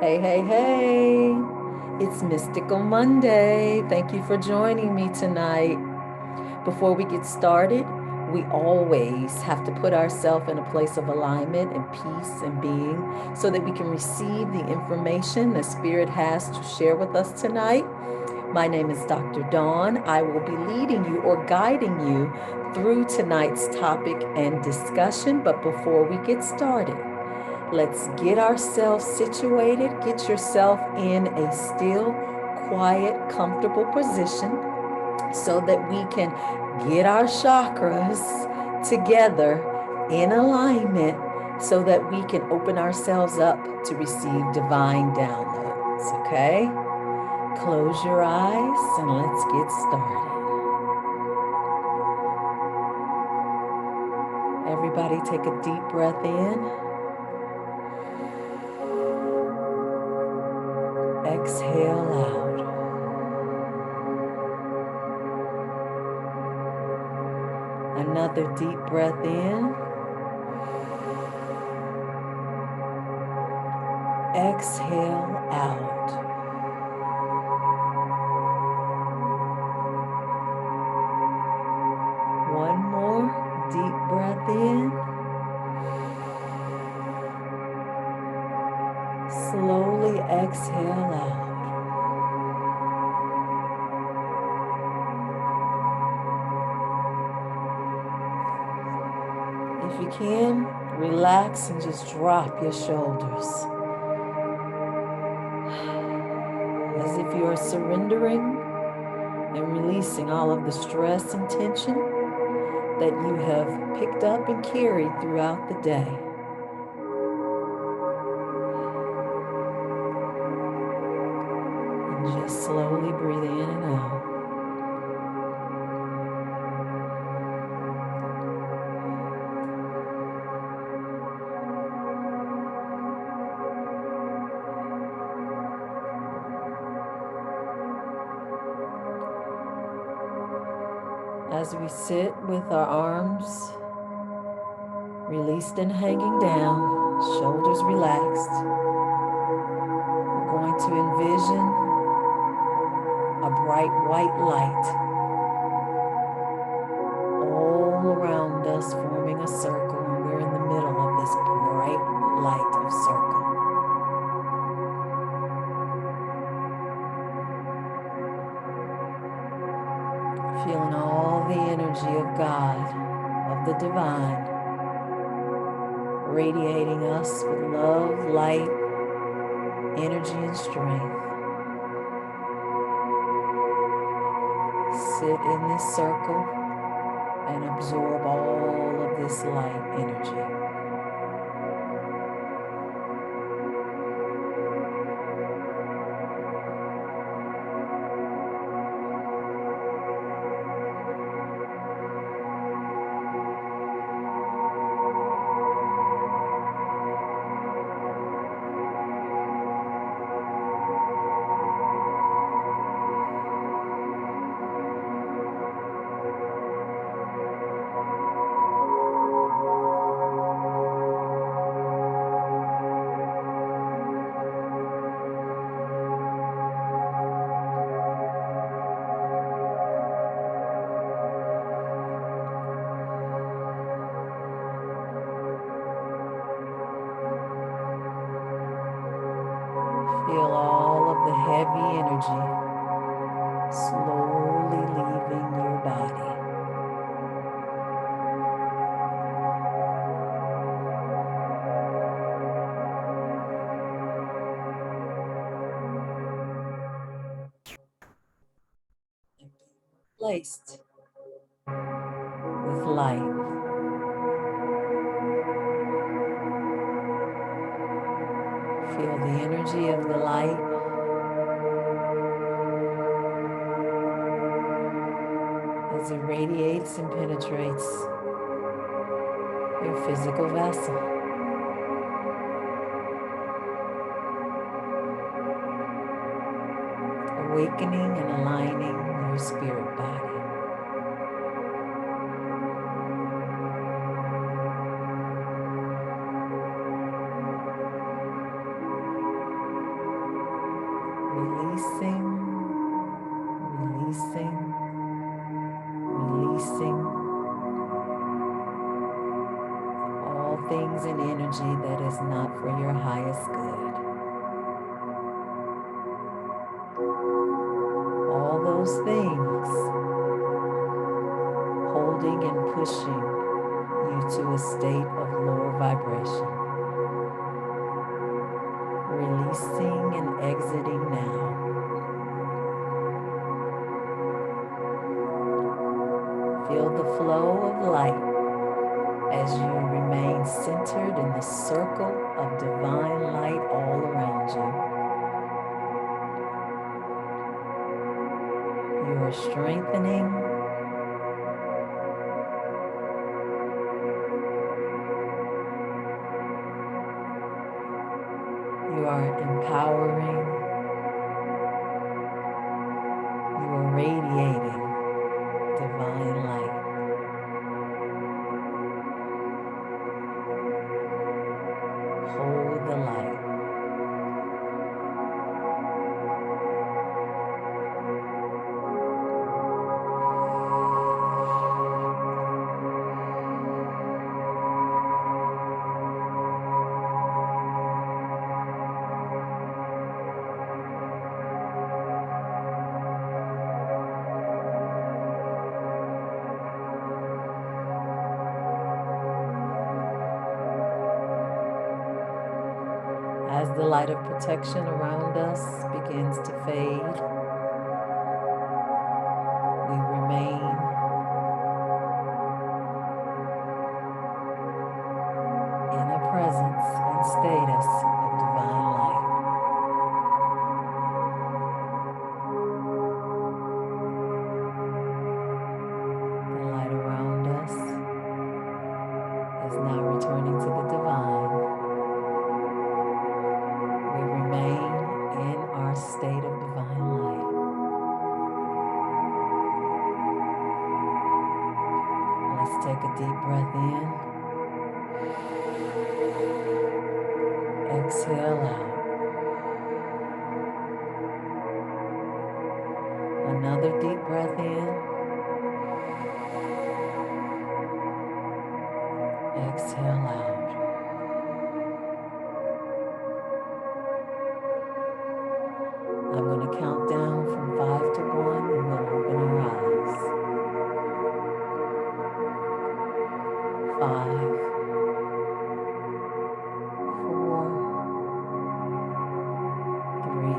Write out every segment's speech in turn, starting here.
Hey, hey, hey. It's Mystical Monday. Thank you for joining me tonight. Before we get started, we always have to put ourselves in a place of alignment and peace and being so that we can receive the information the Spirit has to share with us tonight. My name is Dr. Dawn. I will be leading you or guiding you through tonight's topic and discussion. But before we get started, let's get ourselves situated. Get yourself in a still, quiet, comfortable position so that we can get our chakras together in alignment so that we can open ourselves up to receive divine downloads. Okay? Close your eyes and let's get started. Everybody take a deep breath in. Exhale out. Another deep breath in. Exhale out. One more deep breath in. Slowly exhale out. If you can, relax and just drop your shoulders. As if you are surrendering and releasing all of the stress and tension that you have picked up and carried throughout the day. And just slowly breathe in and out. As we sit with our arms released and hanging down, shoulders relaxed, we're going to envision a bright white light all around us, forming a circle, and we're in the middle of this bright light of circle. Feeling all the energy of God, of the divine, radiating us with love, light, energy, and strength. Sit in this circle and absorb all of this light energy. Feel all of the heavy energy slowly leaving your body. Placed with light. Feel the energy of the light as it radiates and penetrates your physical vessel. Awakening and aligning your spirit body. releasing, releasing, releasing all things in energy that is not for your highest good. All those things holding and pushing you to a state of lower vibration. Releasing and exiting now. Feel the flow of light as you remain centered in the circle of divine light all around you. You are strengthening. You are empowering. You are radiating divine light. Hold the light. As the light of protection around us begins to fade, we remain in a presence and status of divine light. The light around us is now returning to the divine. We remain in our state of divine light. Let's take a deep breath in. Exhale out. Another deep breath in. Exhale out. I'm going to count down from 5 to 1 and we'll open our eyes. 5, 4, 3,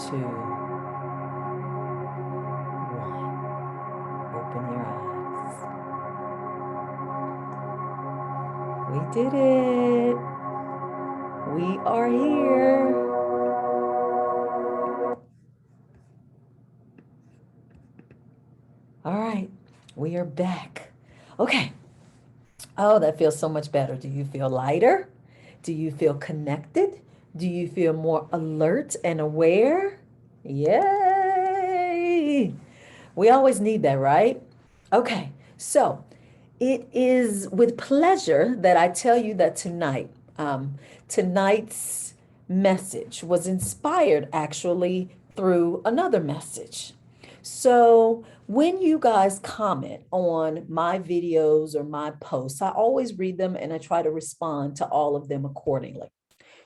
2, 1. Open your eyes. We did it. We are here. All right, we are back. Okay. Oh, that feels so much better. Do you feel lighter? Do you feel connected? Do you feel more alert and aware? Yay! We always need that, right? Okay, so it is with pleasure that I tell you that tonight's message was inspired actually through another message. So when you guys comment on my videos or my posts, I always read them and I try to respond to all of them accordingly.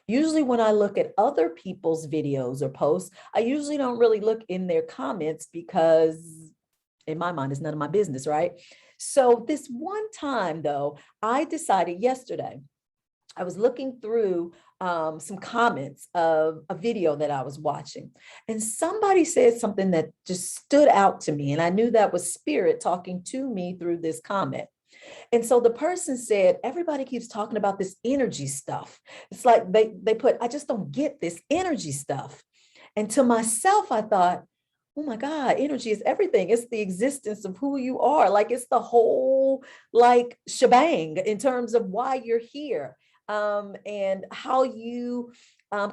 Usually when I look at other people's videos or posts, I usually don't really look in their comments because in my mind, it's none of my business, right? So this one time though, I decided yesterday, I was looking through some comments of a video that I was watching, and somebody said something that just stood out to me. And I knew that was spirit talking to me through this comment. And so the person said, everybody keeps talking about this energy stuff. It's like they put, I just don't get this energy stuff. And to myself, I thought, oh my God, energy is everything. It's the existence of who you are. Like it's the whole like shebang in terms of why you're here, and how you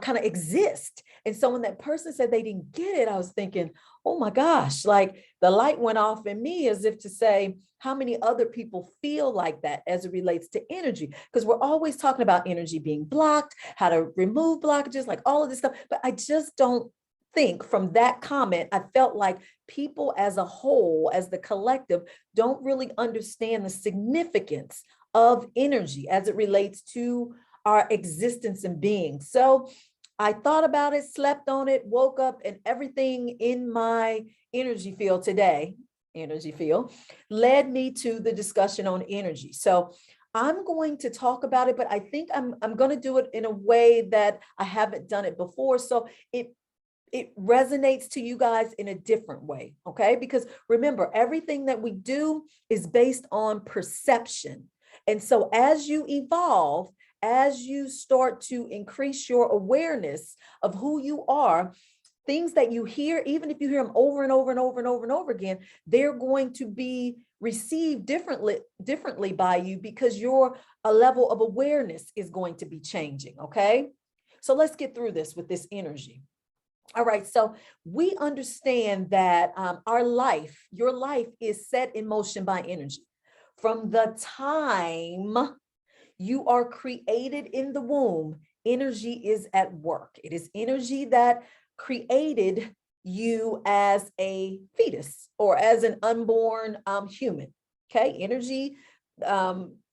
kind of exist. And so when that person said they didn't get it, I was thinking, oh my gosh, like the light went off in me, as if to say, how many other people feel like that as it relates to energy? Because we're always talking about energy being blocked, how to remove blockages, like all of this stuff. But I just don't think from that comment, I felt like people as a whole, as the collective, don't really understand the significance of energy as it relates to our existence and being. So I thought about it, slept on it, woke up, and everything in my energy field today, energy field, led me to the discussion on energy. So I'm going to talk about it, but I think I'm going to do it in a way that I haven't done it before. So it resonates to you guys in a different way, okay? Because remember, everything that we do is based on perception. And so as you evolve, as you start to increase your awareness of who you are, things that you hear, even if you hear them over and over and over and over and over again, they're going to be received differently by you, because your level of awareness is going to be changing, okay? So let's get through this with this energy. All right, so we understand that our life, your life, is set in motion by energy. From the time you are created in the womb, energy is at work. It is energy that created you as a fetus or as an unborn human. Okay, energy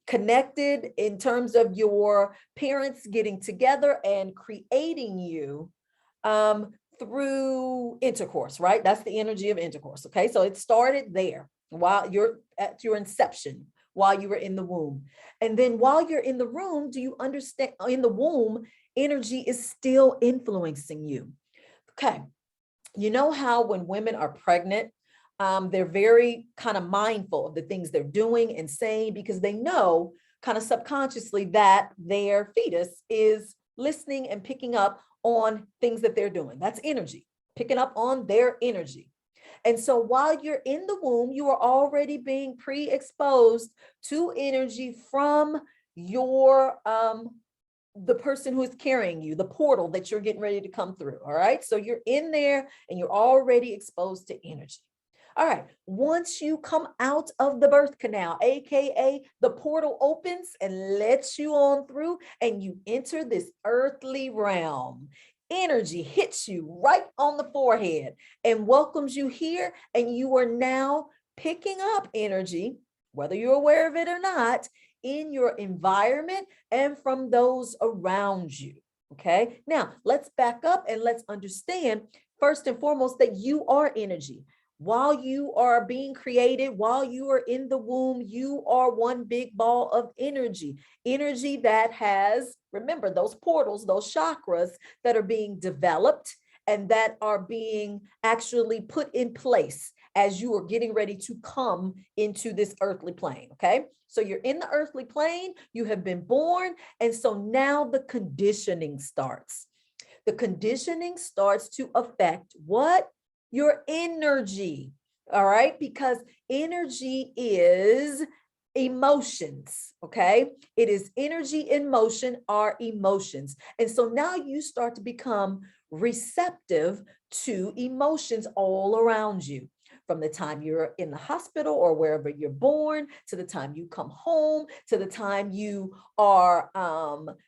connected in terms of your parents getting together and creating you through intercourse, right? That's the energy of intercourse. Okay, so it started there while you're at your inception, while you were in the womb. And then while you're in the room, do you understand, in the womb, energy is still influencing you? Okay, you know how when women are pregnant, they're very kind of mindful of the things they're doing and saying, because they know kind of subconsciously that their fetus is listening and picking up on things that they're doing. That's energy, picking up on their energy. And so while you're in the womb, you are already being pre-exposed to energy from your the person who is carrying you, the portal that you're getting ready to come through. All right, so you're in there and you're already exposed to energy. All right, once you come out of the birth canal, aka the portal opens and lets you on through, and you enter this earthly realm, energy hits you right on the forehead and welcomes you here, and you are now picking up energy, whether you're aware of it or not, in your environment and from those around you. Okay, now let's back up and let's understand first and foremost that you are energy. While you are being created, while you are in the womb, you are one big ball of energy. Energy that has, remember, those portals, those chakras that are being developed and that are being actually put in place as you are getting ready to come into this earthly plane, okay? So you're in the earthly plane, you have been born, and so now the conditioning starts. The conditioning starts to affect what? Your energy, all right? Because energy is emotions, okay? It is energy in motion, are emotions. And so now you start to become receptive to emotions all around you. From the time you're in the hospital or wherever you're born, to the time you come home, to the time you are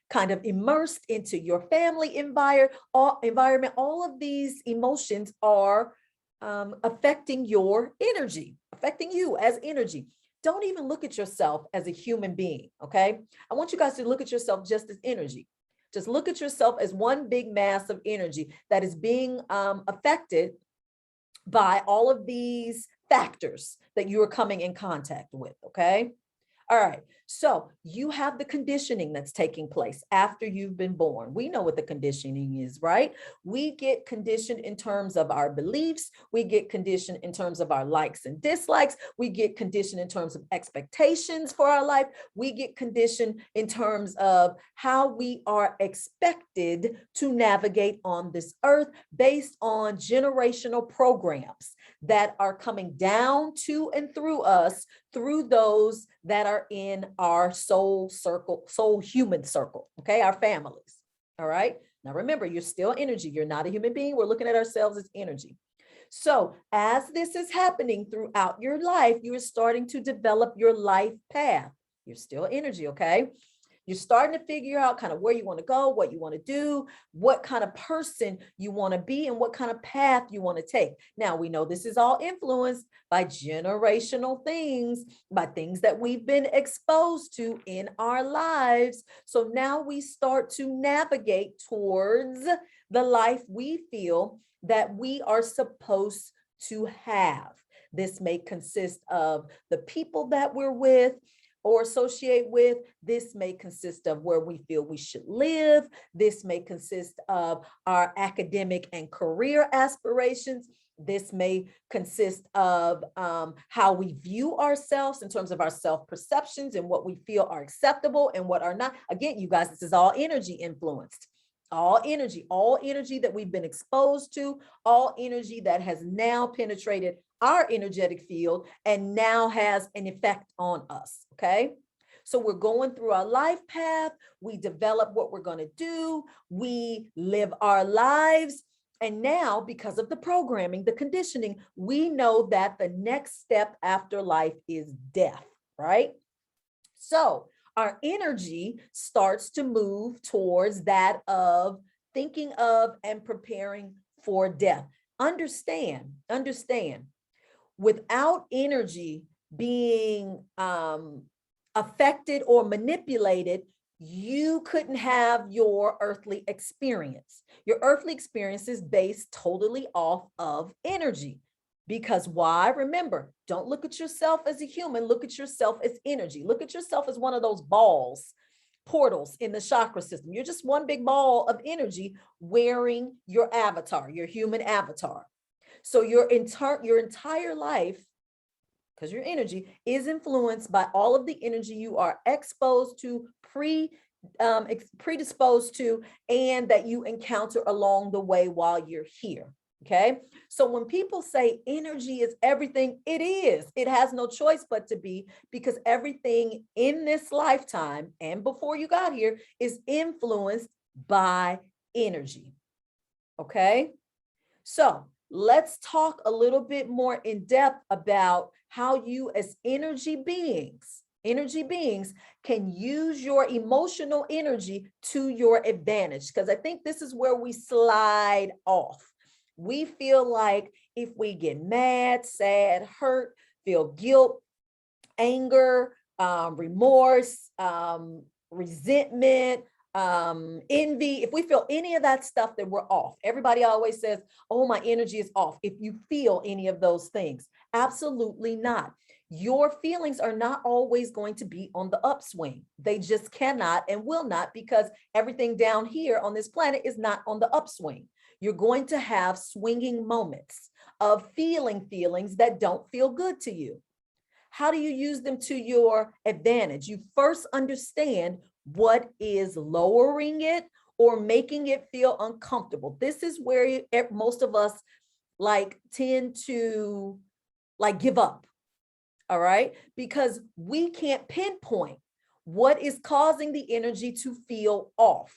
kind of immersed into your family environment, all of these emotions are affecting your energy, affecting you as energy. Don't even look at yourself as a human being, okay? I want you guys to look at yourself just as energy. Just look at yourself as one big mass of energy that is being affected by all of these factors that you are coming in contact with, okay? All right, so you have the conditioning that's taking place after you've been born. We know what the conditioning is, right? We get conditioned in terms of our beliefs. We get conditioned in terms of our likes and dislikes. We get conditioned in terms of expectations for our life. We get conditioned in terms of how we are expected to navigate on this earth based on generational programs that are coming down to and through us, through those that are in our soul circle, soul human circle, okay, our families. All right. Now remember, you're still energy. You're not a human being. We're looking at ourselves as energy. So as this is happening throughout your life, you are starting to develop your life path. You're still energy, okay? You're starting to figure out kind of where you want to go, what you want to do, what kind of person you want to be, and what kind of path you want to take. Now, we know this is all influenced by generational things, by things that we've been exposed to in our lives. So now we start to navigate towards the life we feel that we are supposed to have. This may consist of the people that we're with or associate with. This may consist of where we feel we should live. This may consist of our academic and career aspirations. This may consist of how we view ourselves in terms of our self-perceptions and what we feel are acceptable and what are not. Again, you guys, this is all energy influenced. All energy that we've been exposed to, all energy that has now penetrated our energetic field and now has an effect on us, okay? So we're going through our life path, we develop what we're going to do, we live our lives, and now because of the programming, the conditioning, we know that the next step after life is death, right? So our energy starts to move towards that of thinking of and preparing for death. Understand, without energy being affected or manipulated, you couldn't have your earthly experience. Your earthly experience is based totally off of energy. Because why? Remember, don't look at yourself as a human, look at yourself as energy. Look at yourself as one of those balls, portals in the chakra system. You're just one big ball of energy wearing your avatar, your human avatar. So your entire life, because your energy is influenced by all of the energy you are exposed to, predisposed to, and that you encounter along the way while you're here. Okay. So when people say energy is everything, it is. It has no choice but to be, because everything in this lifetime and before you got here is influenced by energy. Okay. So let's talk a little bit more in depth about how you as energy beings can use your emotional energy to your advantage. Because I think this is where we slide off. We feel like if we get mad, sad, hurt, feel guilt, anger, remorse, resentment, envy, if we feel any of that stuff, then we're off. Everybody always says, oh, my energy is off. If you feel any of those things, absolutely not. Your feelings are not always going to be on the upswing. They just cannot and will not, because everything down here on this planet is not on the upswing. You're going to have swinging moments of feelings that don't feel good to you. How do you use them to your advantage? You first understand what is lowering it or making it feel uncomfortable. This is where most of us tend to give up. All right, because we can't pinpoint what is causing the energy to feel off.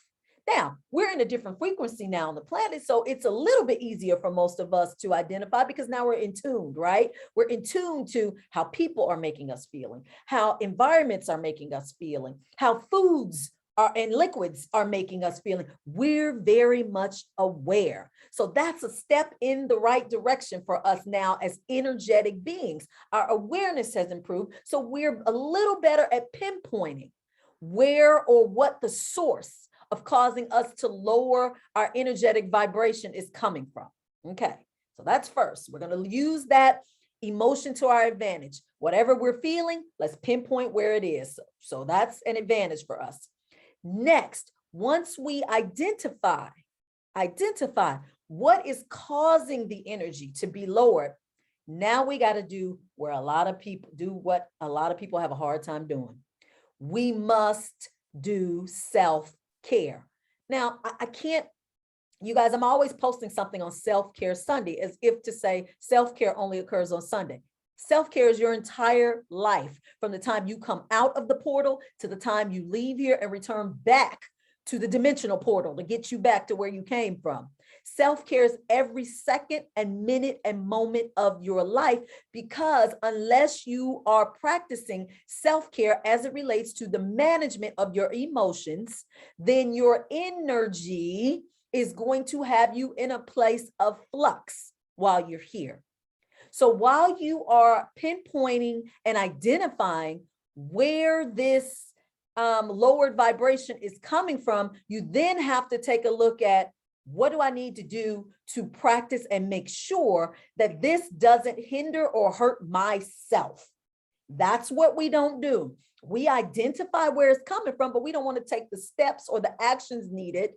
Now, we're in a different frequency now on the planet, so it's a little bit easier for most of us to identify, because now we're in tune, right? We're in tune to how people are making us feeling, how environments are making us feeling, how foods and liquids are making us feeling. We're very much aware. So that's a step in the right direction for us now as energetic beings. Our awareness has improved, so we're a little better at pinpointing where or what the source of causing us to lower our energetic vibration is coming from. Okay, so that's first. We're going to use that emotion to our advantage. Whatever we're feeling, let's pinpoint where it is. So that's an advantage for us. Next, once we identify what is causing the energy to be lowered, now we got to do what a lot of people have a hard time doing. We must do self-care. Now, I can't, you guys, I'm always posting something on Self-Care Sunday as if to say self-care only occurs on Sunday. Self-care is your entire life, from the time you come out of the portal to the time you leave here and return back to the dimensional portal to get you back to where you came from. Self-care is every second and minute and moment of your life, because unless you are practicing self-care as it relates to the management of your emotions, then your energy is going to have you in a place of flux while you're here. So while you are pinpointing and identifying where this lowered vibration is coming from, you then have to take a look at, what do I need to do to practice and make sure that this doesn't hinder or hurt myself? That's what we don't do. We identify where it's coming from, but we don't want to take the steps or the actions needed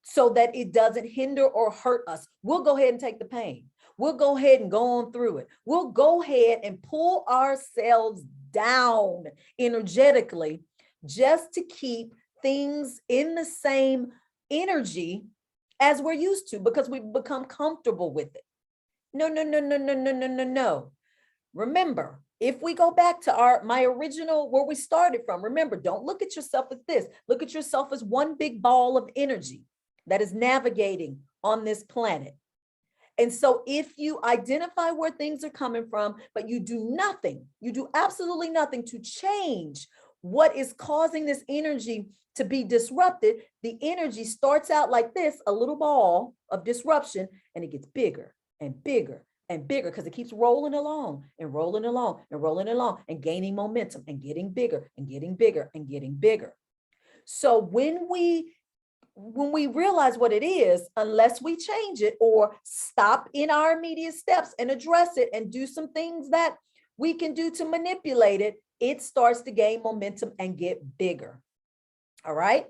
so that it doesn't hinder or hurt us. We'll go ahead and take the pain. We'll go ahead and go on through it. We'll go ahead and pull ourselves down energetically just to keep things in the same energy as we're used to, because we've become comfortable with it. No, no, no, no, no, no, no, no, no. Remember, if we go back to my original, where we started from, remember, don't look at yourself as this. Look at yourself as one big ball of energy that is navigating on this planet. And so if you identify where things are coming from, but you do nothing, you do absolutely nothing to change what is causing this energy to be disrupted, the energy starts out like this, a little ball of disruption, and it gets bigger and bigger and bigger, because it keeps rolling along and rolling along and rolling along and gaining momentum and getting bigger and getting bigger and getting bigger. So when we realize what it is, unless we change it or stop in our immediate steps and address it and do some things that we can do to manipulate it, it starts to gain momentum and get bigger. All right.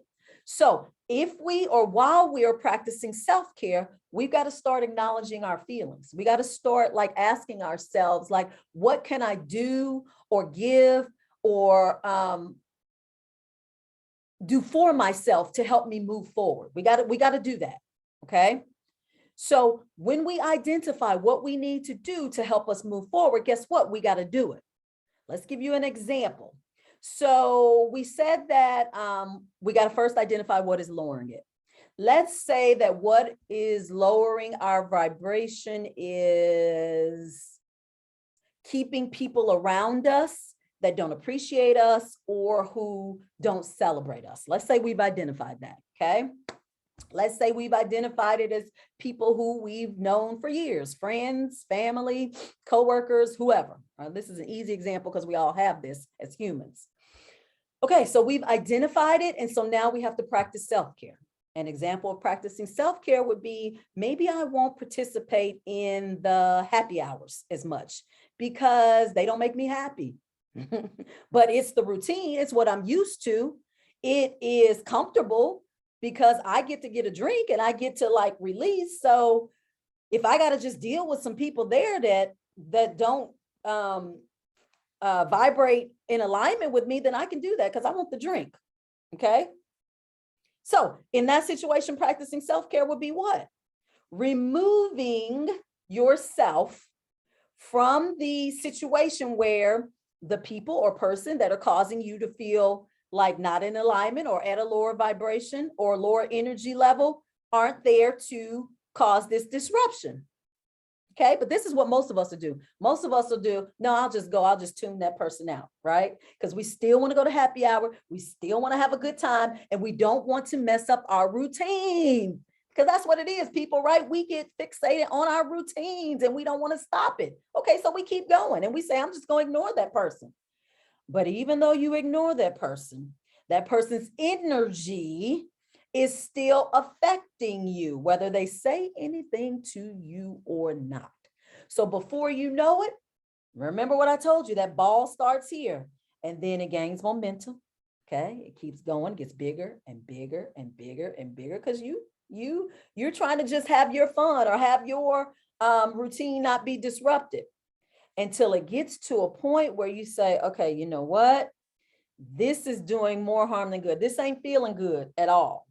So while we are practicing self-care, we've got to start acknowledging our feelings. We got to start like asking ourselves, like, what can I do or give or do for myself to help me move forward? We got to do that. Okay. So when we identify what we need to do to help us move forward, guess what? We got to do it. Let's give you an example. So we said that we got to first identify what is lowering it. Let's say that what is lowering our vibration is keeping people around us that don't appreciate us or who don't celebrate us. Let's say we've identified that, okay? Let's say we've identified it as people who we've known for years, friends, family, coworkers, whoever. This is an easy example because we all have this as humans. Okay, so we've identified it, and so now we have to practice self-care. An example of practicing self-care would be, maybe I won't participate in the happy hours as much because they don't make me happy. But it's the routine, it's what I'm used to. It is comfortable because I get to get a drink and I get to like release. So if I got to just deal with some people there that don't vibrate in alignment with me, then I can do that because I want the drink. Okay. So in that situation, practicing self-care would be what? Removing yourself from the situation where the people or person that are causing you to feel like not in alignment or at a lower vibration or lower energy level aren't there to cause this disruption. Okay, but this is what most of us will do. Most of us will do, no, I'll just tune that person out, right? Because we still want to go to happy hour. We still want to have a good time, and we don't want to mess up our routine, because that's what it is, people, right? We get fixated on our routines and we don't want to stop it. Okay, so we keep going and we say, I'm just going to ignore that person. But even though you ignore that person's energy is still affecting you, whether they say anything to you or not. So before you know it, remember what I told you, that ball starts here and then it gains momentum. Okay, it keeps going, gets bigger and bigger and bigger and bigger, because you're trying to just have your fun or have your routine not be disrupted, until it gets to a point where you say, okay, you know what? This is doing more harm than good. This ain't feeling good at all.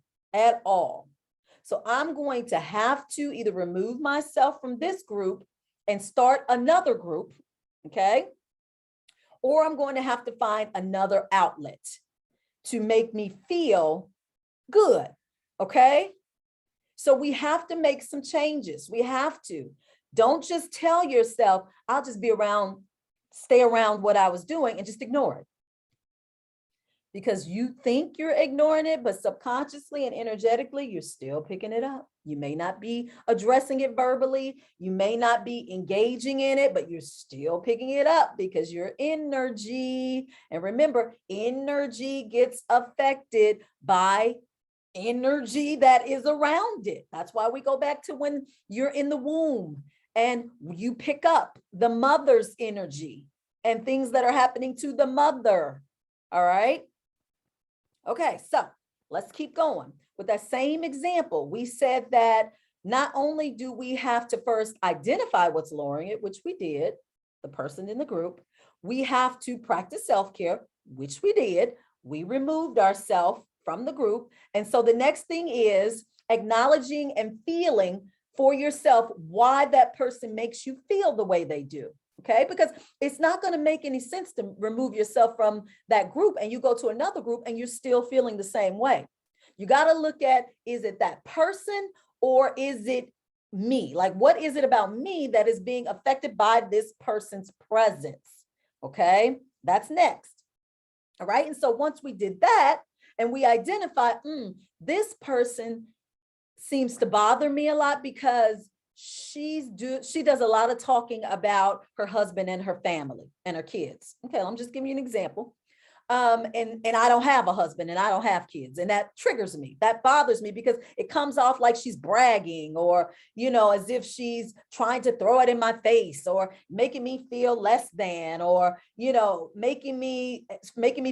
So I'm going to have to either remove myself from this group and start another group, okay? Or I'm going to have to find another outlet to make me feel Good. Okay. So we have to make some changes. We have to. Don't just tell yourself, I'll just be around, stay around what I was doing and just ignore it. Because you think you're ignoring it, but subconsciously and energetically, you're still picking it up. You may not be addressing it verbally. You may not be engaging in it, but you're still picking it up because your energy, and remember, energy gets affected by energy that is around it. That's why we go back to when you're in the womb and you pick up the mother's energy and things that are happening to the mother. All right. Okay, so let's keep going. With that same example, we said that not only do we have to first identify what's lowering it, which we did, the person in the group, we have to practice self-care, which we did. We removed ourselves from the group. And so the next thing is acknowledging and feeling for yourself why that person makes you feel the way they do. Okay, because it's not going to make any sense to remove yourself from that group and you go to another group and you're still feeling the same way. You got to look at, is it that person or is it me? Like, what is it about me that is being affected by this person's presence? Okay, that's next. All right. And so once we did that and we identify, this person seems to bother me a lot because she does a lot of talking about her husband and her family and her kids. Okay, I'm just giving you an example. And I don't have a husband and I don't have kids, and that triggers me. That bothers me because it comes off like she's bragging or, as if she's trying to throw it in my face or making me feel less than, or, making me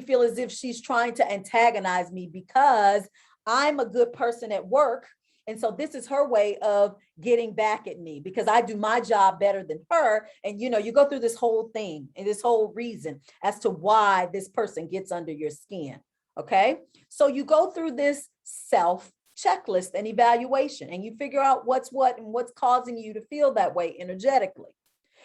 feel as if she's trying to antagonize me because I'm a good person at work. And so this is her way of getting back at me because I do my job better than her. And, you go through this whole thing and this whole reason as to why this person gets under your skin. Okay. So you go through this self checklist and evaluation and you figure out what's what and what's causing you to feel that way energetically.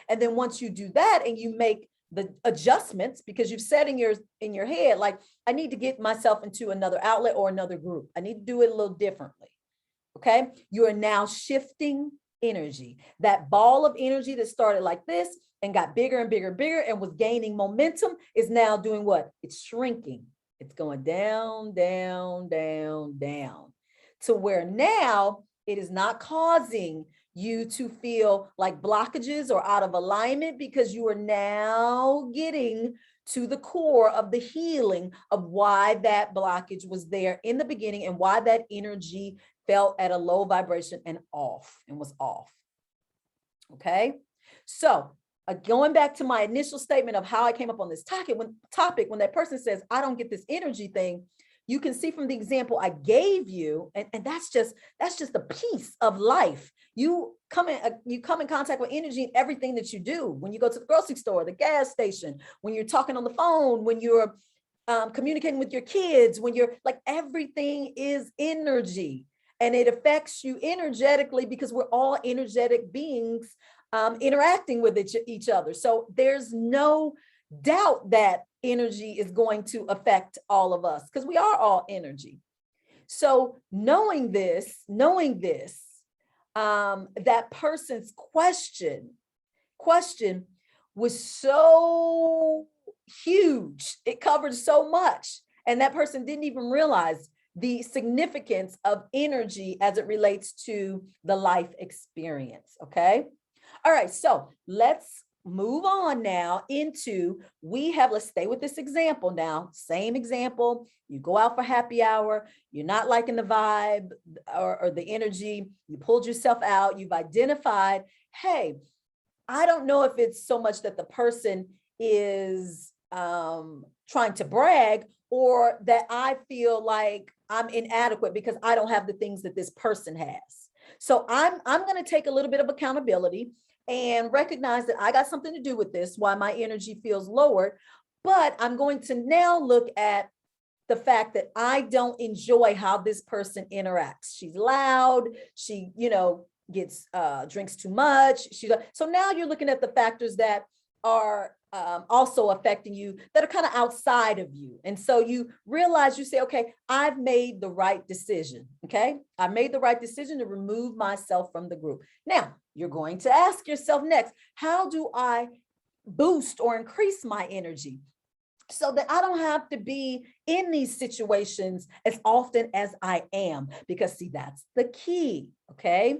And then once you do that and you make the adjustments, because you've said in your head, like, I need to get myself into another outlet or another group. I need to do it a little differently. Okay, you are now shifting energy. That ball of energy that started like this and got bigger and bigger and bigger and was gaining momentum is now doing what? It's shrinking. It's going down, down, down, down to where now it is not causing you to feel like blockages or out of alignment because you are now getting to the core of the healing of why that blockage was there in the beginning and why that energy felt at a low vibration and was off. Okay. So going back to my initial statement of how I came up on this topic, when that person says, I don't get this energy thing, you can see from the example I gave you, and that's just a piece of life. You come in contact with energy in everything that you do. When you go to the grocery store, the gas station, when you're talking on the phone, when you're communicating with your kids, when you're like, everything is energy. And it affects you energetically because we're all energetic beings interacting with each other. So there's no doubt that energy is going to affect all of us because we are all energy. So knowing this, that person's question was so huge. It covered so much. And that person didn't even realize the significance of energy as it relates to the life experience. Okay. All right. So let's move on now into, let's stay with this example now. Same example. You go out for happy hour. You're not liking the vibe or the energy. You pulled yourself out. You've identified, hey, I don't know if it's so much that the person is trying to brag or that I feel like I'm inadequate because I don't have the things that this person has. So I'm going to take a little bit of accountability and recognize that I got something to do with this, why my energy feels lower. But I'm going to now look at the fact that I don't enjoy how this person interacts. She's loud. She, gets drinks too much. So now you're looking at the factors that are also affecting you that are kind of outside of you. And so you realize, you say, okay, I've made the right decision. Okay. I made the right decision to remove myself from the group. Now you're going to ask yourself next, how do I boost or increase my energy so that I don't have to be in these situations as often as I am? Because see, that's the key. Okay.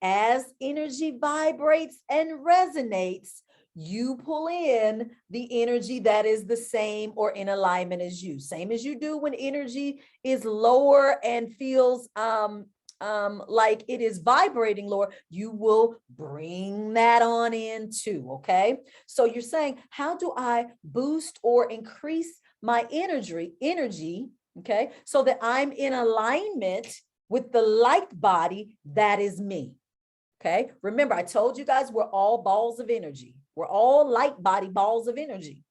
As energy vibrates and resonates, you pull in the energy that is the same or in alignment as you, same as you do when energy is lower and feels like it is vibrating lower, you will bring that on in too. Okay. So you're saying, how do I boost or increase my energy? Okay. So that I'm in alignment with the light body that is me. Okay. Remember, I told you guys we're all balls of energy. We're all light body balls of energy.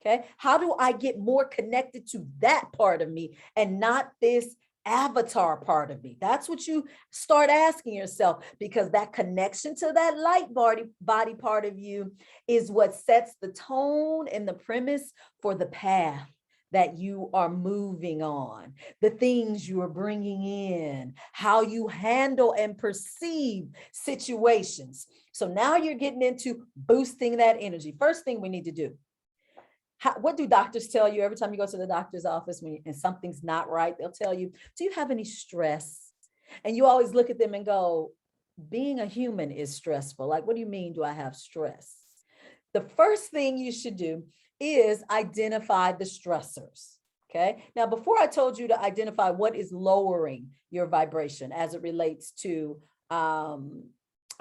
Okay. How do I get more connected to that part of me and not this avatar part of me? That's what you start asking yourself, because that connection to that light body part of you is what sets the tone and the premise for the path that you are moving on, the things you are bringing in, how you handle and perceive situations. So now you're getting into boosting that energy. First thing we need to do. What do doctors tell you every time you go to the doctor's office and something's not right? They'll tell you, do you have any stress? And you always look at them and go, being a human is stressful. Like, what do you mean, do I have stress? The first thing you should do is identify the stressors. Okay. Now, before I told you to identify what is lowering your vibration as it relates to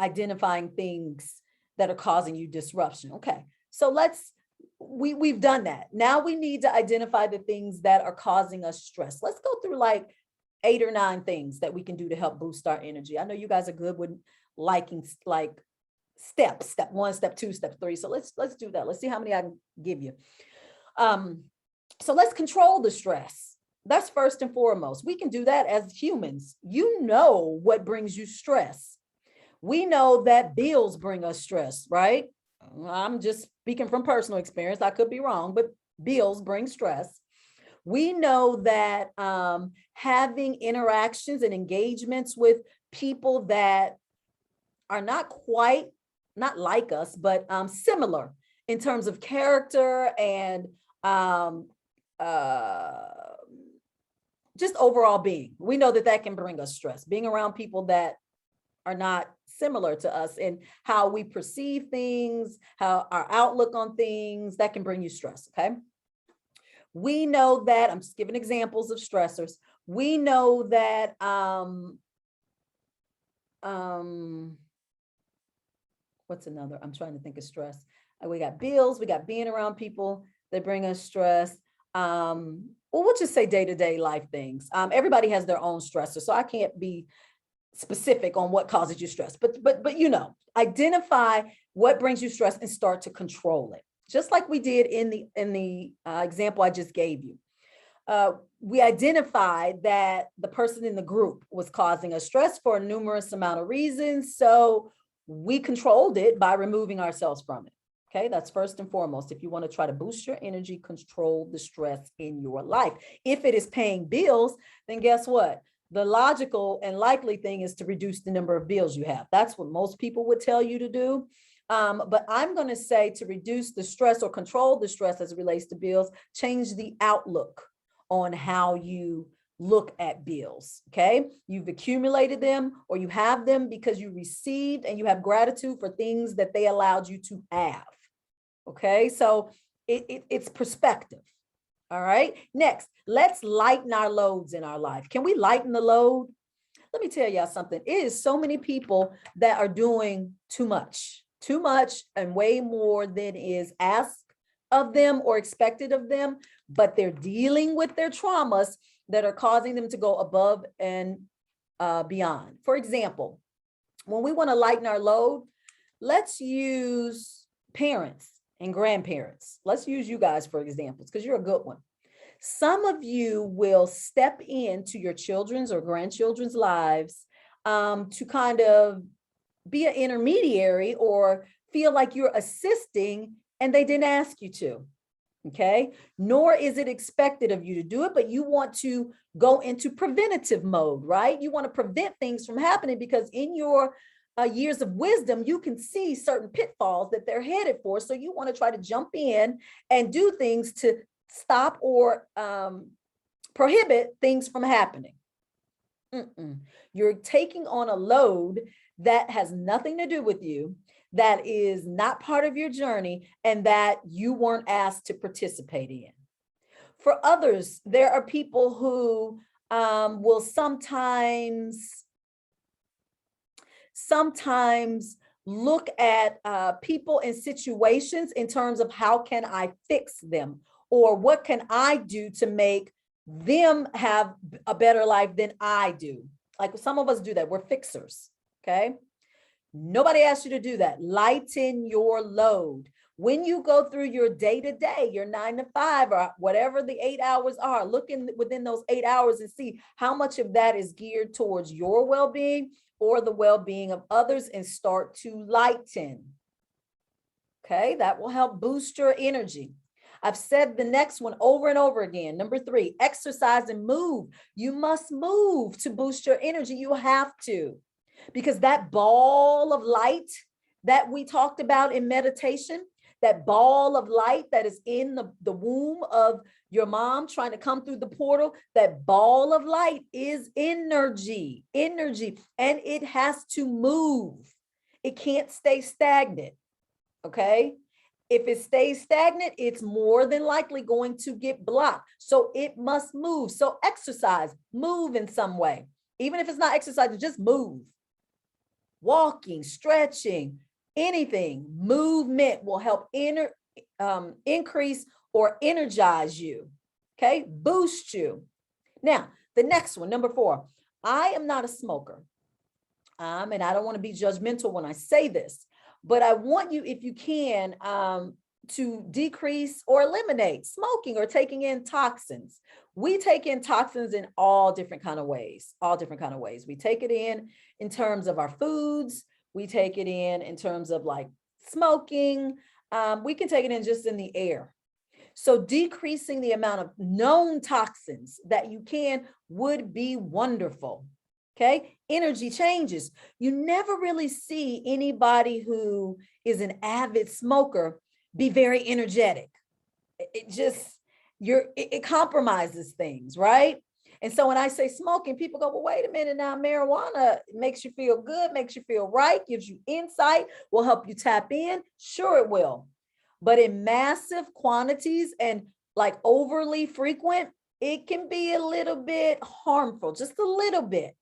identifying things that are causing you disruption. Okay. So we've done that. Now we need to identify the things that are causing us stress. Let's go through like 8 or 9 things that we can do to help boost our energy. I know you guys are good with liking like steps, step 1, step 2, step 3. So let's do that. Let's see how many I can give you. So let's control the stress. That's first and foremost. We can do that as humans. You know what brings you stress. We know that bills bring us stress, right? I'm just speaking from personal experience. I could be wrong, but bills bring stress. We know that having interactions and engagements with people that are not like us, but similar in terms of character and just overall being. We know that can bring us stress. Being around people that are not similar to us in how we perceive things, how our outlook on things, that can bring you stress. Okay. We know that, I'm just giving examples of stressors. We know that what's another? I'm trying to think of stress. We got bills, we got being around people that bring us stress. Well, we'll just say day-to-day life things. Everybody has their own stressor, so I can't be specific on what causes you stress, but you know, identify what brings you stress and start to control it. Just like we did in the example I just gave you. We identified that the person in the group was causing us stress for a numerous amount of reasons. So we controlled it by removing ourselves from it. Okay, that's first and foremost. If you want to try to boost your energy, control the stress in your life. If it is paying bills, then guess what? The logical and likely thing is to reduce the number of bills you have. That's what most people would tell you to do. But I'm going to say to reduce the stress or control the stress as it relates to bills, change the outlook on how you look at bills. Okay. You've accumulated them or you have them because you received and you have gratitude for things that they allowed you to have. Okay. So it's perspective. All right. Next, let's lighten our loads in our life. Can we lighten the load? Let me tell y'all something. It is so many people that are doing too much and way more than is asked of them or expected of them, but they're dealing with their traumas that are causing them to go above and beyond. For example, when we want to lighten our load, let's use parents and grandparents. Let's use you guys for examples because you're a good one. Some of you will step into your children's or grandchildren's lives to kind of be an intermediary or feel like you're assisting and they didn't ask you to. Okay. Nor is it expected of you to do it, but you want to go into preventative mode, right? You want to prevent things from happening because in your years of wisdom, you can see certain pitfalls that they're headed for. So you want to try to jump in and do things to stop or prohibit things from happening. You're taking on a load that has nothing to do with you, that is not part of your journey, and that you weren't asked to participate in. For others, there are people who will sometimes look at people and situations in terms of how can I fix them, or what can I do to make them have a better life than I do. Like some of us do that. We're fixers. Okay. Nobody asked you to do that. Lighten your load. When you go through your day-to-day, your 9 to 5 or whatever the 8 hours are, look in within those 8 hours and see how much of that is geared towards your well-being or the well-being of others, and start to lighten. Okay, that will help boost your energy. I've said the next one over and over again. Number 3, exercise and move. You must move to boost your energy. You have to, because that ball of light that we talked about in meditation, that ball of light that is in the womb of your mom trying to come through the portal, that ball of light is energy, and it has to move. It can't stay stagnant. Okay. If it stays stagnant, it's more than likely going to get blocked. So it must move. So exercise, move in some way. Even if it's not exercise, just move. Walking, stretching, anything, movement will help increase or energize you. Okay, boost you. Now, the next one, number 4, I am not a smoker. And I don't want to be judgmental when I say this, but I want you, if you can, to decrease or eliminate smoking or taking in toxins. We take in toxins in all different kind of ways, We take it in terms of our foods. We take it in terms of like smoking. We can take it in just in the air. So decreasing the amount of known toxins that you can would be wonderful. Okay, energy changes. You never really see anybody who is an avid smoker be very energetic. It just, it compromises things, right? And so when I say smoking, people go, well, wait a minute now, marijuana makes you feel good, makes you feel right, gives you insight, will help you tap in. Sure, it will. But in massive quantities and like overly frequent, it can be a little bit harmful, just a little bit.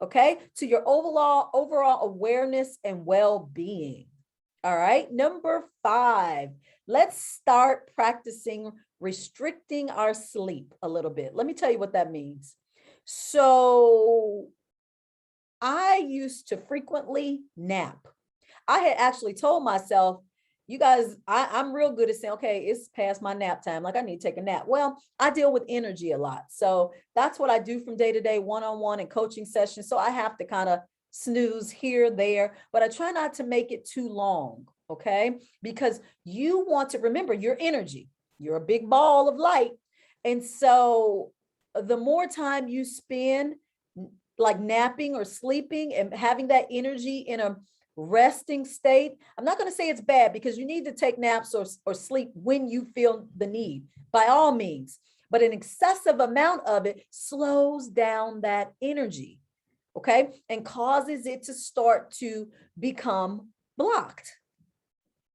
Okay, to your overall awareness and well-being. All right, number 5, let's start practicing restricting our sleep a little bit. Let me tell you what that means. So I used to frequently nap. I had actually told myself, you guys, I'm real good at saying, okay, it's past my nap time. Like I need to take a nap. Well, I deal with energy a lot. So that's what I do from day to day, one-on-one and coaching sessions. So I have to kind of snooze here, there, but I try not to make it too long. Okay. Because you want to remember your energy. You're a big ball of light. And so the more time you spend like napping or sleeping and having that energy in a resting state. I'm not going to say it's bad, because you need to take naps or sleep when you feel the need, by all means, but an excessive amount of it slows down that energy, okay, and causes it to start to become blocked.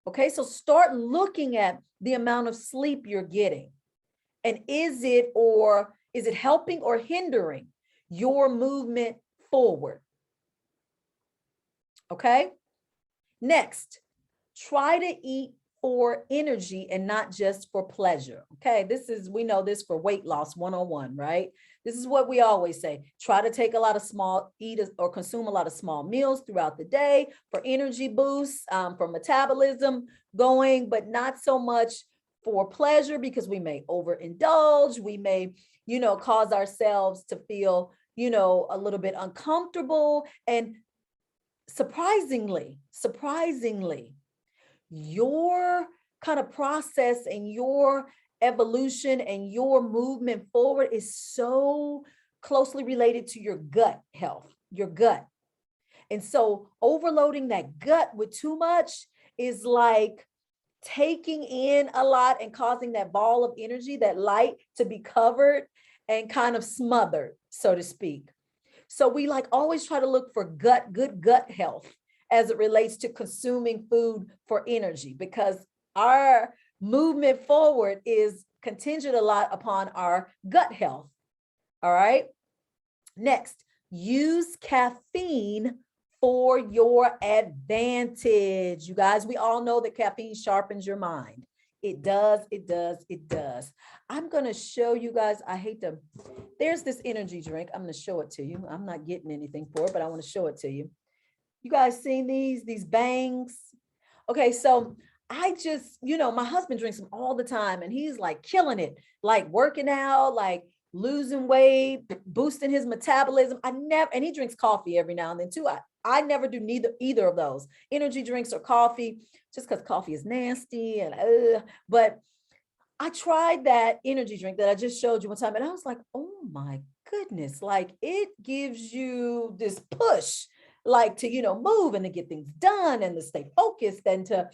Okay, so start looking at the amount of sleep you're getting, and is it helping or hindering your movement forward? Okay. Next, try to eat for energy and not just for pleasure. Okay. We know this for weight loss 101, right? This is what we always say. Try to take eat or consume a lot of small meals throughout the day for energy boosts, for metabolism going, but not so much for pleasure, because we may overindulge. We may, cause ourselves to feel, a little bit uncomfortable. And surprisingly, your kind of process and your evolution and your movement forward is so closely related to your gut health, your gut. And so overloading that gut with too much is like taking in a lot and causing that ball of energy, that light, to be covered and kind of smothered, so to speak. So we like always try to look for good gut health as it relates to consuming food for energy, because our movement forward is contingent a lot upon our gut health. All right. Next, use caffeine for your advantage. You guys, we all know that caffeine sharpens your mind. It does, it does, it does. I'm going to show you guys, there's this energy drink. I'm going to show it to you. I'm not getting anything for it, but I want to show it to you. You guys seen these bangs? Okay, so I just, my husband drinks them all the time and he's like killing it, like working out, like losing weight, boosting his metabolism. And he drinks coffee every now and then too. I never do either of those, energy drinks or coffee, just because coffee is nasty but I tried that energy drink that I just showed you one time and I was like, oh my goodness, like it gives you this push, like to, move and to get things done and to stay focused and to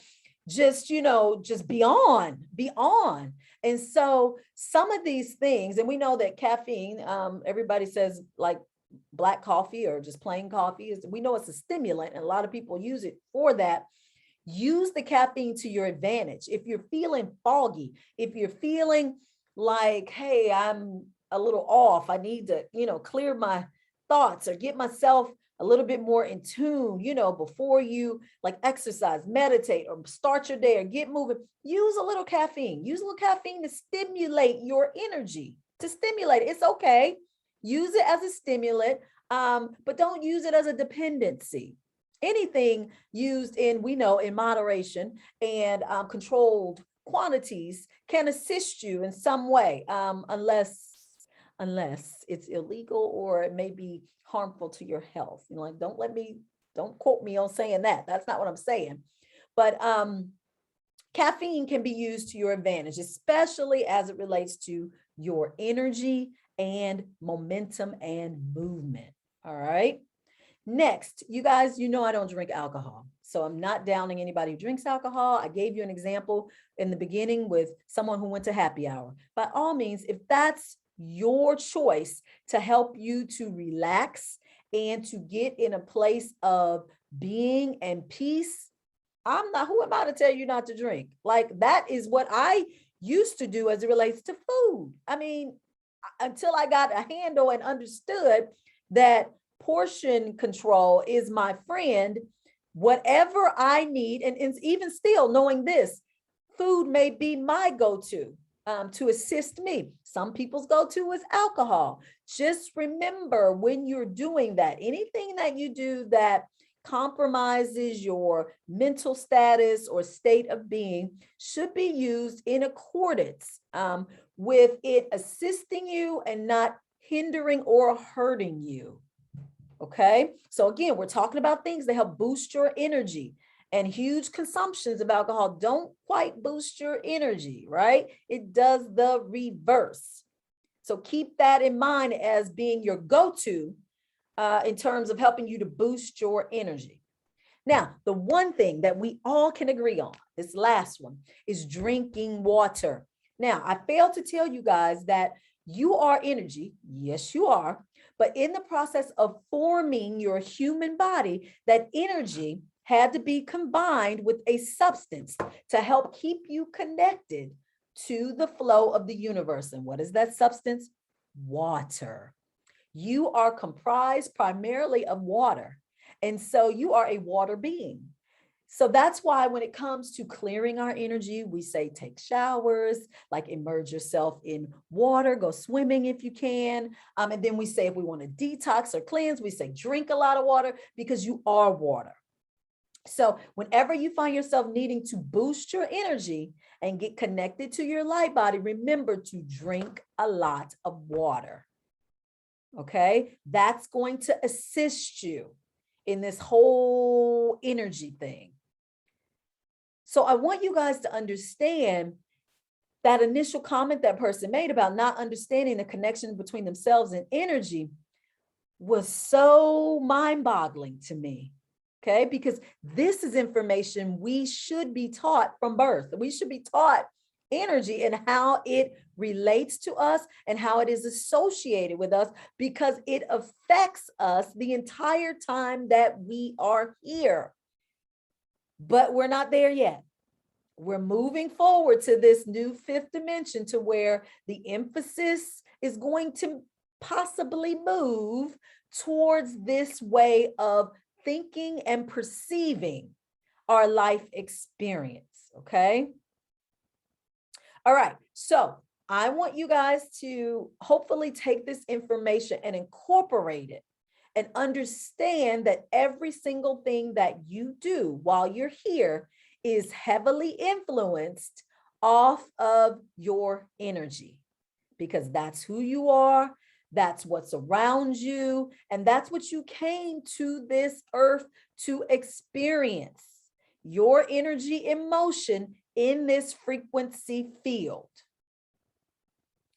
just, just be on. And so some of these things, and we know that caffeine, everybody says like black coffee or just plain coffee, we know it's a stimulant and a lot of people use it for that. Use the caffeine to your advantage. If you're feeling foggy, if you're feeling like, hey, I'm a little off, I need to, clear my thoughts or get myself a little bit more in tune, before you like exercise, meditate, or start your day or get moving, use a little caffeine. Use a little caffeine to stimulate your energy, to stimulate it. It's okay. Use it as a stimulant, but don't use it as a dependency. Anything used in moderation and controlled quantities can assist you in some way, unless it's illegal or it may be harmful to your health. Like don't quote me on saying that. That's not what I'm saying. But caffeine can be used to your advantage, especially as it relates to your energy and momentum and movement. All right. Next, you guys, I don't drink alcohol. So I'm not downing anybody who drinks alcohol. I gave you an example in the beginning with someone who went to happy hour. By all means, if that's your choice to help you to relax and to get in a place of being and peace, who am I to tell you not to drink? Like that is what I used to do as it relates to food. I mean, until I got a handle and understood that portion control is my friend, whatever I need, and even still knowing this, food may be my go-to to assist me. Some people's go-to is alcohol. Just remember when you're doing that, anything that you do that compromises your mental status or state of being should be used in accordance with it assisting you and not hindering or hurting you. Okay. So again, we're talking about things that help boost your energy, and huge consumptions of alcohol don't quite boost your energy, right? It does the reverse. So keep that in mind as being your go-to in terms of helping you to boost your energy. Now, the one thing that we all can agree on, this last one, is drinking water. Now, I failed to tell you guys that you are energy. Yes, you are. But in the process of forming your human body, that energy had to be combined with a substance to help keep you connected to the flow of the universe. And what is that substance? Water. You are comprised primarily of water. And so you are a water being. So that's why when it comes to clearing our energy, we say take showers, like immerse yourself in water, go swimming if you can. And then we say if we want to detox or cleanse, we say drink a lot of water because you are water. So whenever you find yourself needing to boost your energy and get connected to your light body, remember to drink a lot of water. Okay, that's going to assist you in this whole energy thing. So I want you guys to understand that initial comment that person made about not understanding the connection between themselves and energy was so mind-boggling to me. Okay, because this is information we should be taught from birth. We should be taught energy and how it relates to us and how it is associated with us, because it affects us the entire time that we are here. But we're not there yet. We're moving forward to this new fifth dimension, to where the emphasis is going to possibly move towards this way of thinking and perceiving our life experience. Okay. All right. So I want you guys to hopefully take this information and incorporate it and understand that every single thing that you do while you're here is heavily influenced off of your energy, because that's who you are, that's what's around you, and that's what you came to this earth to experience. Your energy in motion in this frequency field.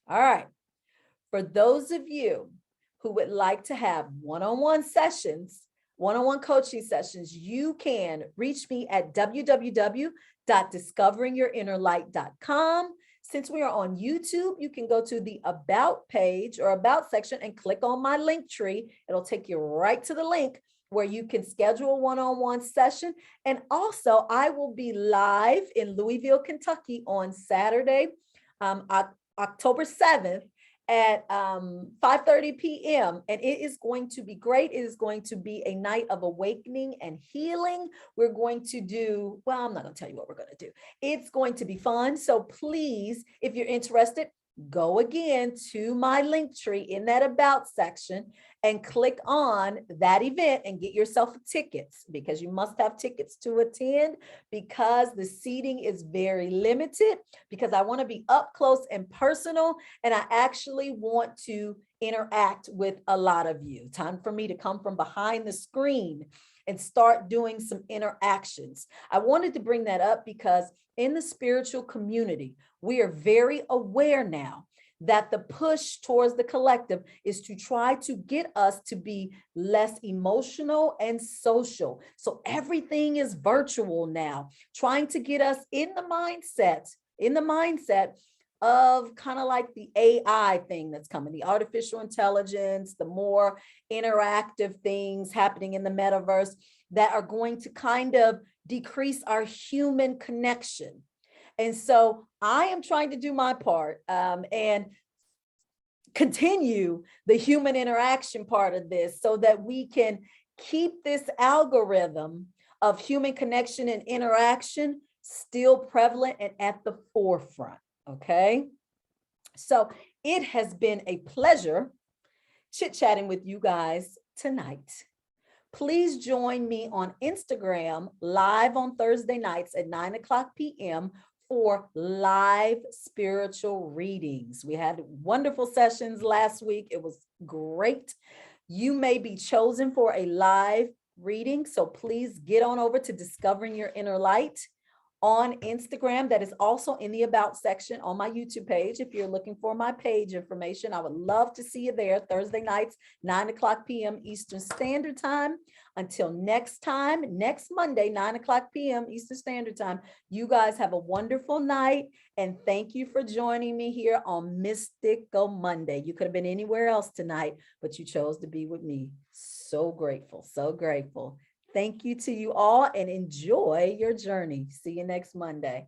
All right. For those of you who would like to have one-on-one sessions, one-on-one coaching sessions, you can reach me at www.discoveringyourinnerlight.com. Since we are on YouTube, you can go to the About page or About section and click on my link tree. It'll take you right to the link where you can schedule a one-on-one session. And also, I will be live in Louisville, Kentucky on Saturday, October 7th at 5:30 p.m. And it is going to be great. It is going to be a night of awakening and healing. We're going to do, well, I'm not going to tell you what we're going to do. It's going to be fun. So please, if you're interested, go again to my link tree in that About section and click on that event and get yourself tickets, because you must have tickets to attend, because the seating is very limited, because I want to be up close and personal, and I actually want to interact with a lot of you. Time for me to come from behind the screen and start doing some interactions. I wanted to bring that up because in the spiritual community, we are very aware now that the push towards the collective is to try to get us to be less emotional and social. So everything is virtual now, trying to get us in the mindset of kind of like the AI thing that's coming, the artificial intelligence, the more interactive things happening in the metaverse that are going to kind of decrease our human connection. And so I am trying to do my part and continue the human interaction part of this, so that we can keep this algorithm of human connection and interaction still prevalent and at the forefront. Okay. So it has been a pleasure chit-chatting with you guys tonight. Please join me on Instagram live on Thursday nights at 9:00 p.m. for live spiritual readings. We had wonderful sessions last week. It was great. You may be chosen for a live reading, so please get on over to Discovering Your Inner Light on Instagram. That is also in the About section on my YouTube page. If you're looking for my page information, I would love to see you there. Thursday nights, 9:00 p.m. Eastern Standard Time. Until next time, next Monday, 9:00 p.m. Eastern Standard Time, you guys have a wonderful night. And thank you for joining me here on Mystical Monday. You could have been anywhere else tonight, but you chose to be with me. So grateful, so grateful. Thank you to you all, and enjoy your journey. See you next Monday.